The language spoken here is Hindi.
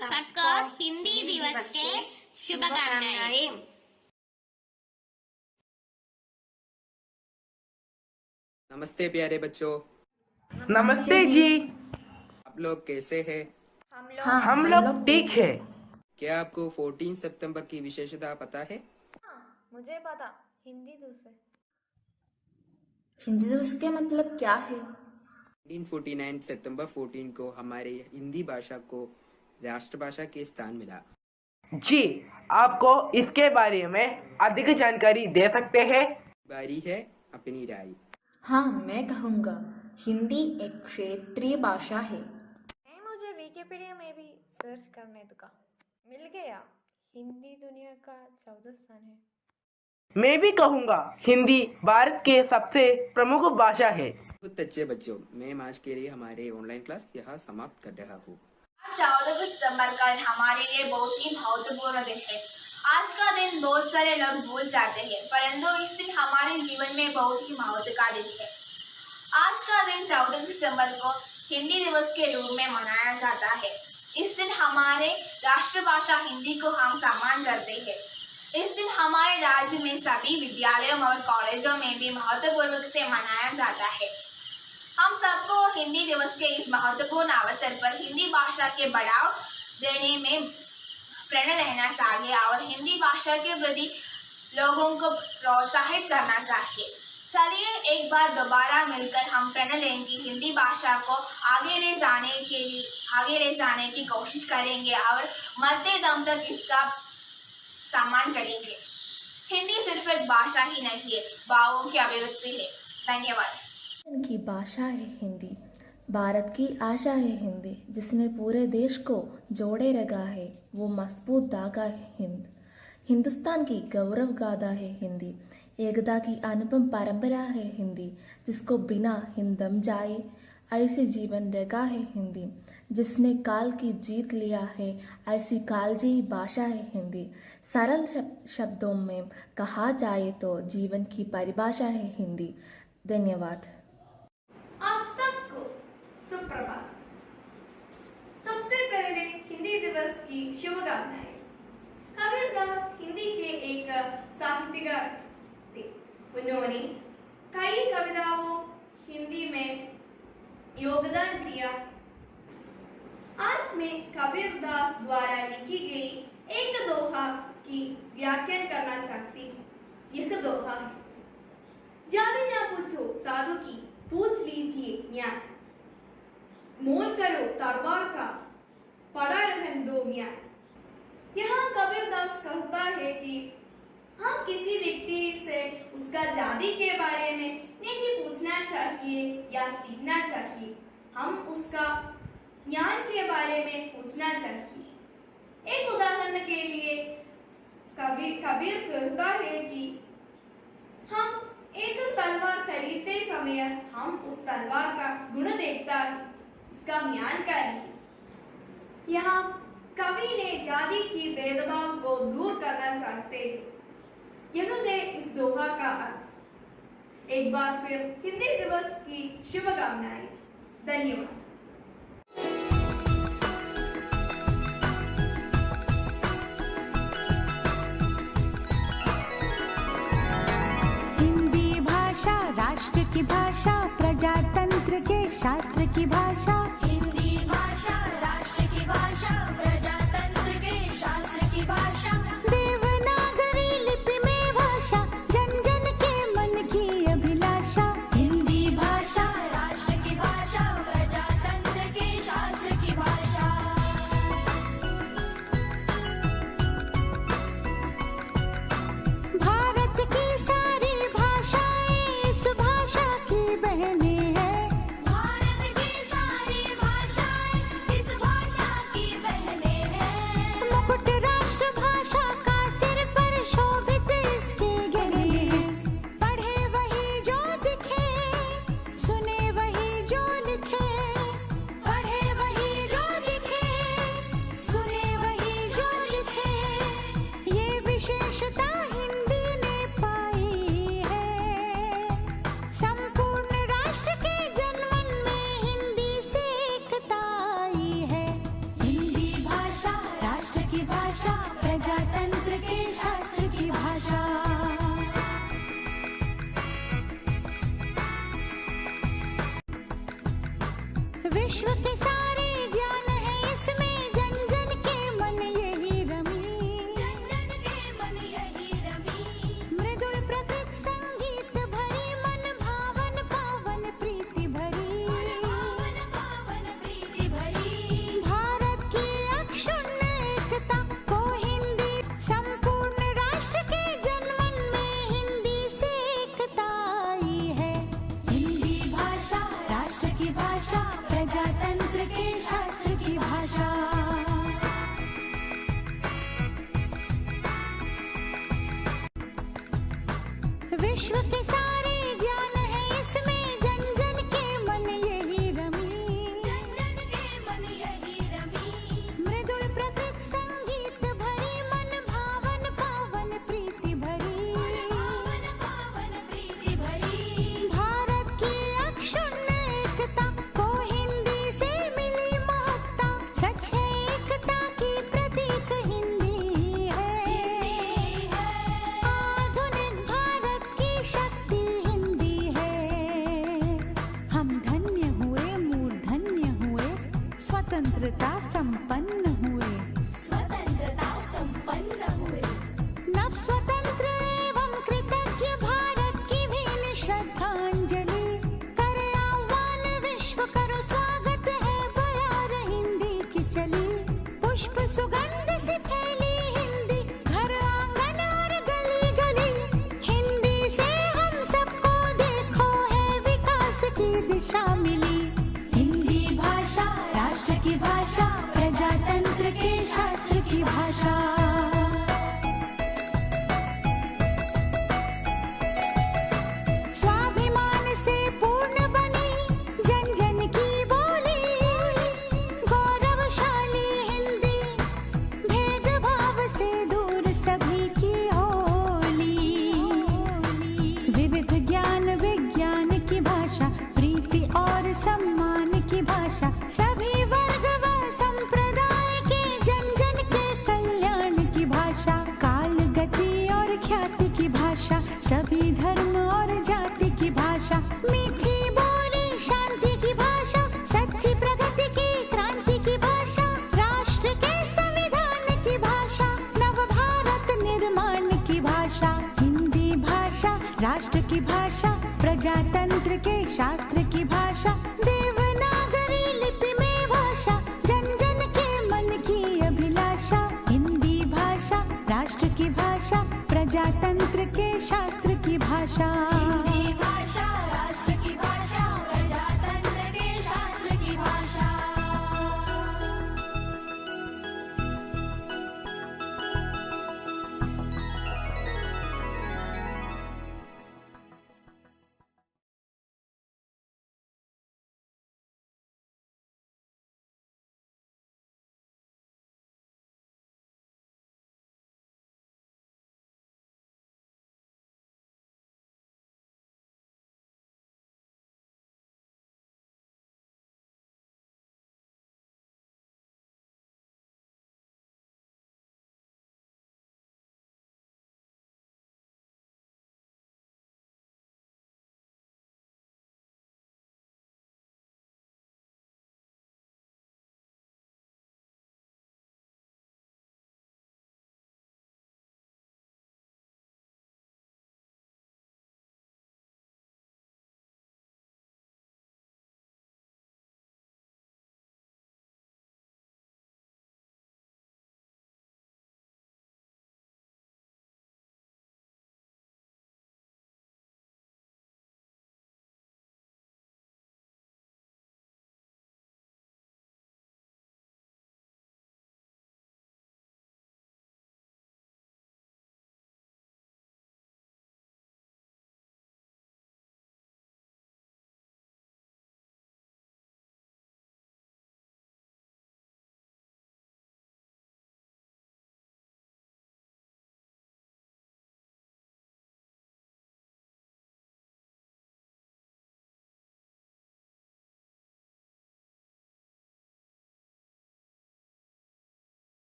सबको हिंदी दिवस के शुभकामनाएं। नमस्ते प्यारे बच्चों। नमस्ते जी। आप लोग कैसे हैं? हम लोग ठीक है। क्या आपको 14 सितंबर की विशेषता पता है? मुझे पता, हिंदी दिवस है। हिंदी दिवस के मतलब क्या है? 1949 सितंबर 14 को हमारे हिंदी भाषा को राष्ट्रभाषा के स्थान मिला। जी, आपको इसके बारे में अधिक जानकारी दे सकते हैं? बारी है अपनी राय। हाँ, मैं कहूँगा हिंदी एक क्षेत्रीय भाषा है। मुझे विकिपीडिया में भी सर्च करने का मिल गया। हिंदी दुनिया का 14 स्थान है। मैं भी कहूँगा हिंदी भारत के सबसे प्रमुख भाषा है। बहुत अच्छे बच्चों, मैं आज के लिए हमारे ऑनलाइन क्लास यहाँ समाप्त कर रहा हूँ। 14 सितंबर का हमारे लिए बहुत ही महत्वपूर्ण दिन है। आज का दिन बहुत सारे लोग भूल जाते हैं, परंतु इस दिन हमारे जीवन में बहुत ही महत्व का दिन है। आज का दिन 14 दिसंबर को हिंदी दिवस के रूप में मनाया जाता है। इस दिन हमारे राष्ट्रभाषा हिंदी को हम सम्मान करते हैं। इस दिन हमारे राज्य में सभी विद्यालयों और कॉलेजों में भी महत्वपूर्वक से मनाया जाता है। हम सबको हिंदी दिवस के इस महत्वपूर्ण अवसर पर हिंदी भाषा के बढ़ाव देने में प्रेरणा रहना चाहिए और हिंदी भाषा के प्रति लोगों को प्रोत्साहित करना चाहिए। चलिए एक बार दोबारा मिलकर हम प्रेरणा लेंगे कि हिंदी भाषा को आगे ले जाने की कोशिश करेंगे और मरते दम तक इसका सम्मान करेंगे। हिंदी सिर्फ एक भाषा ही नहीं है, भावों की अभिव्यक्ति है। धन्यवाद। की भाषा है हिंदी, भारत की आशा है हिंदी, जिसने पूरे देश को जोड़े रखा है। वो मजबूत धागा है हिंदुस्तान की गौरव गाथा है हिंदी, एकता की अनुपम परंपरा है हिंदी, जिसको बिना हिंदम जाए ऐसे जीवन रखा है हिंदी, जिसने काल की जीत लिया है ऐसी कालजयी भाषा है हिंदी। सरल शब्दों में कहा जाए तो जीवन की परिभाषा है हिंदी। धन्यवाद। आप सबको सुप्रभात। सबसे पहले हिंदी दिवस की शुभकामनाएं। कबीरदास हिंदी के एक साहित्यकार थे। उन्होंने कई कविताओं हिंदी में योगदान दिया। आज मैं कबीरदास द्वारा लिखी गई एक दोहा की व्याख्यान करना चाहती हूँ। यह दोहा है, जाति ना पूछो साधु की, पूछ लीजिए न्याय, मोल करो तलवार का, पड़ा रहन दो न्याय। यहाँ कबीरदास कहता है कि हम किसी व्यक्ति से उसका जाति के बारे में नहीं पूछना चाहिए या सीखना चाहिए, हम उसका ज्ञान के बारे में पूछना चाहिए। एक उदाहरण के लिए कबीर कहता है कि हम एक तलवार खरीदते समय हम उस तलवार का गुण देखता है, उसका ज्ञान का नहीं। यहाँ कवि ने जाति की भेदभाव को दूर करना चाहते हैं। यह है इस दोहा का अर्थ। एक बार फिर हिंदी दिवस की शुभकामनाएं। धन्यवाद। राष्ट्र की भाषा, प्रजातंत्र के शास्त्र की भाषा। हिंदी भाषा राष्ट्र की भाषा, प्रजातंत्र के शास्त्र की भाषा। देवनागरी लिपि में भाषा, जन जन के मन की अभिलाषा। हिंदी भाषा राष्ट्र की भाषा, प्रजातंत्र के शास्त्र की भाषा। भारत की सारी भाषाएं इस भाषा की बहनें हैं। भारत की सारी विश्व के सारे ज्ञान है इसमें, जन जन के मन यही रमी, जन जन के मन यही रमी। मृदुल प्रकृत संगीत भरी, मन भावन पावन प्रीति भरी, पावन पावन प्रीति भरी। भारत की अक्षुण्ण एकता को हिंदी, संपूर्ण राष्ट्र के जनमन में हिंदी से एकता आई है। हिंदी भाषा राष्ट्र की भाषा, प्रजातंत्र के शास्त्र की भाषा। विश्व के सारे ज्ञान है इसमें, जन जन के मन यही रमी, जन जन के मन यही रमी। मृदुल प्रकृत संगीत भरी, मन भावन पावन प्रीति भरी, पावन पावन प्रीति भरी। भारत की अक्षुण्ण एकता को हिंदी से मिली महत्ता, सच है एकता की प्रतीक हिंदी है। आधुनिक भारत की शक्ति हिंदी है। हम धन्य हुए, मूर्धन्य हुए, स्वतंत्रता संपन्न हुए, स्वतंत्रता संपन्न हुए। नव स्वतंत्र एवं कृतज्ञ भारत की भीन श्रद्धांजलि, करे आह्वान विश्व करो स्वागत है, बयार हिंदी की चली। पुष्प सुगंध से फैली हिंदी, घर आंगन और गली गली, हिंदी से हम सबको देखो है विकास की दिशा मिली। हिंदी भाषा राष्ट्र की भाषा, प्रजातंत्र के शास्त्र की भाषा। स्वाभिमान से पूर्ण बनी जन जन की बोली, गौरवशाली हिंदी, भेदभाव से दूर सभी की होली। विविध ज्ञान विज्ञान की भाषा, प्रीति और सम्मान की भाषा, सभी वर्ग व संप्रदाय के जन जन के कल्याण की भाषा, काल गति और ख्याति की भाषा, सभी धर्म और जाति की भाषा, मीठी बोली शांति की भाषा, सच्ची प्रगति की क्रांति की भाषा, राष्ट्र के संविधान की भाषा, नव भारत निर्माण की भाषा। हिंदी भाषा राष्ट्र की भाषा, प्रजातंत्र के शास्त्र की भाषा, देवनागरी लिपि में भाषा, जन जन के मन की अभिलाषा। हिंदी भाषा राष्ट्र की भाषा, प्रजातंत्र के शास्त्र की भाषा।